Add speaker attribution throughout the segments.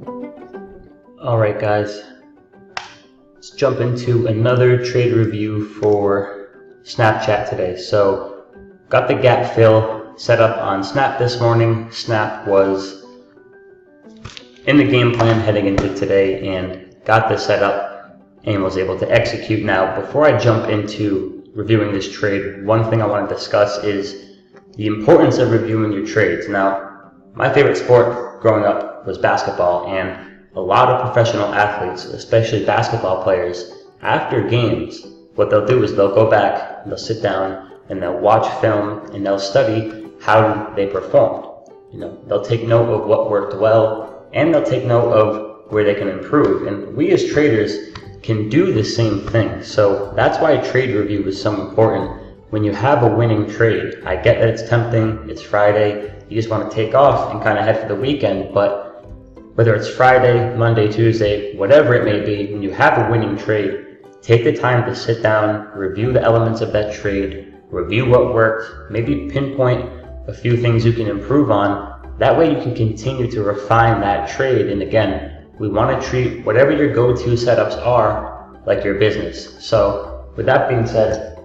Speaker 1: Alright guys, let's jump into another trade review for Snapchat today. So, got the gap fill set up on Snap this morning. Snap was in the game plan heading into today and got this set up and was able to execute. Now, before I jump into reviewing this trade, one thing I want to discuss is the importance of reviewing your trades. Now, my favorite sport growing up was basketball, and a lot of professional athletes, especially basketball players, after games, what they'll do is they'll go back, they'll sit down, and they'll watch film, and they'll study how they performed. They'll take note of what worked well, and they'll take note of where they can improve. And we as traders can do the same thing. So that's why a trade review is so important. When you have a winning trade, I get that it's tempting, it's Friday, you just want to take off and kind of head for the weekend, but whether it's Friday, Monday, Tuesday, whatever it may be, when you have a winning trade, take the time to sit down, review the elements of that trade, review what worked, maybe pinpoint a few things you can improve on. That way you can continue to refine that trade. And again, we want to treat whatever your go-to setups are like your business. So with that being said,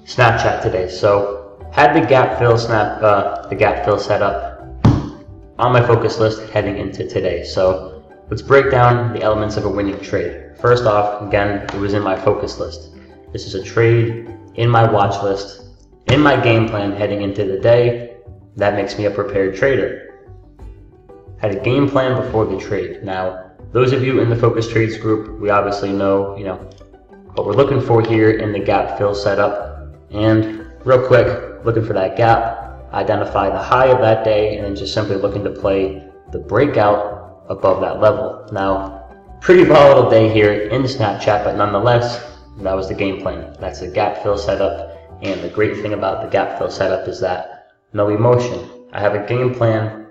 Speaker 1: Snapchat today. So had the gap fill set up on my focus list heading into today. So let's break down the elements of a winning trade. First off, again, it was in my focus list. This is a trade in my watch list, in my game plan heading into the day. That makes me a prepared trader. Had a game plan before the trade. Now, those of you in the focus trades group, we obviously know, what we're looking for here in the gap fill setup. And real quick, looking for that gap, identify the high of that day, and then just simply looking to play the breakout above that level. Now, pretty volatile day here in Snapchat, but nonetheless, that was the game plan. That's the gap fill setup, and the great thing about the gap fill setup is that no emotion. I have a game plan,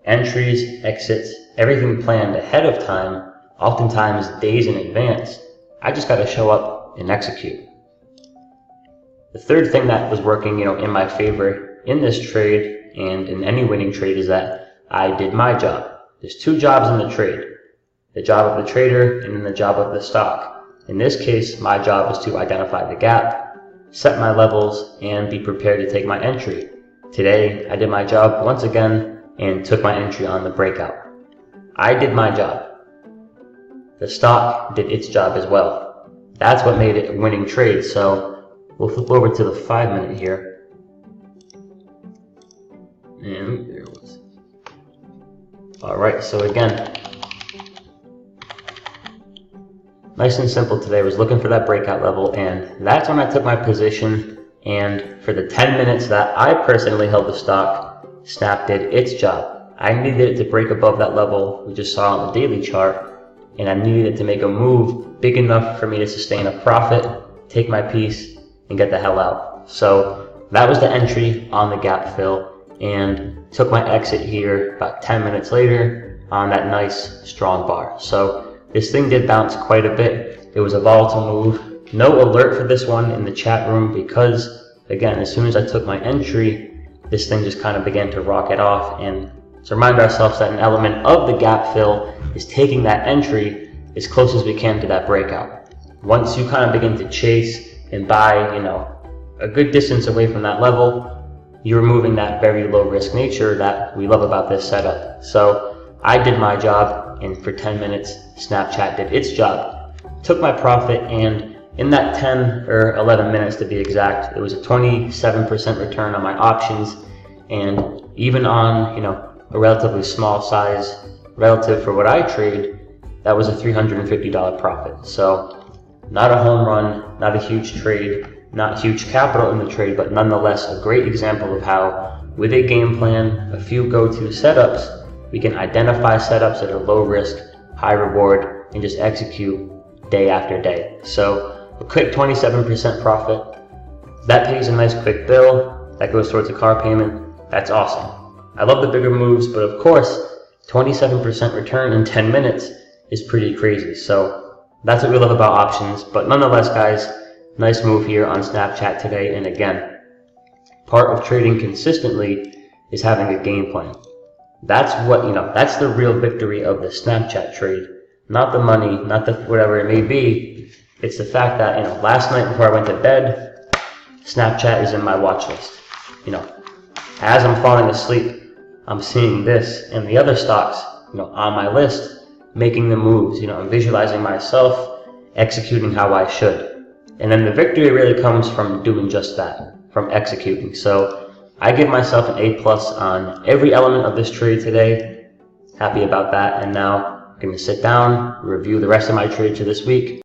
Speaker 1: entries, exits, everything planned ahead of time, oftentimes days in advance. I just got to show up and execute. The third thing that was working, in my favor in this trade and in any winning trade is that I did my job. There's two jobs in the trade. The job of the trader and then the job of the stock. In this case, my job is to identify the gap, set my levels, and be prepared to take my entry. Today, I did my job once again and took my entry on the breakout. I did my job. The stock did its job as well. That's what made it a winning trade. So we'll flip over to the 5-minute here. And there it was. Alright, so again, nice and simple today. I was looking for that breakout level, and that's when I took my position. And for the 10 minutes that I personally held the stock, Snap did its job. I needed it to break above that level we just saw on the daily chart, and I needed it to make a move big enough for me to sustain a profit, take my piece, and get the hell out. So that was the entry on the gap fill, and took my exit here about 10 minutes later on that nice strong bar. So this thing did bounce quite a bit. It was a volatile move. No alert for this one in the chat room because, again, as soon as I took my entry, this thing just kind of began to rocket off. And to remind ourselves that an element of the gap fill is taking that entry as close as we can to that breakout. Once you kind of begin to chase and buy, a good distance away from that level, you're removing that very low risk nature that we love about this setup. So I did my job, and for 10 minutes, Snapchat did its job. Took my profit, and in that 10 or 11 minutes to be exact, it was a 27% return on my options. And even on, a relatively small size relative for what I trade, that was a $350 profit. So not a home run, not a huge trade, not huge capital in the trade, but nonetheless a great example of how, with a game plan, a few go-to setups, we can identify setups that are low risk, high reward, and just execute day after day. So a quick 27% profit, that pays a nice quick bill, that goes towards a car payment. That's awesome. I love the bigger moves, but of course, 27% return in 10 minutes is pretty crazy. So that's what we love about options. But nonetheless, guys, nice move here on Snapchat today. And again, part of trading consistently is having a game plan. That's what, that's the real victory of the Snapchat trade. Not the money, not the whatever it may be. It's the fact that, last night before I went to bed, Snapchat is in my watch list. As I'm falling asleep, I'm seeing this and the other stocks, on my list, making the moves, I'm visualizing myself, executing how I should. And then the victory really comes from doing just that, from executing. So I give myself an A+ on every element of this trade today. Happy about that. And now I'm going to sit down, review the rest of my trades for this week,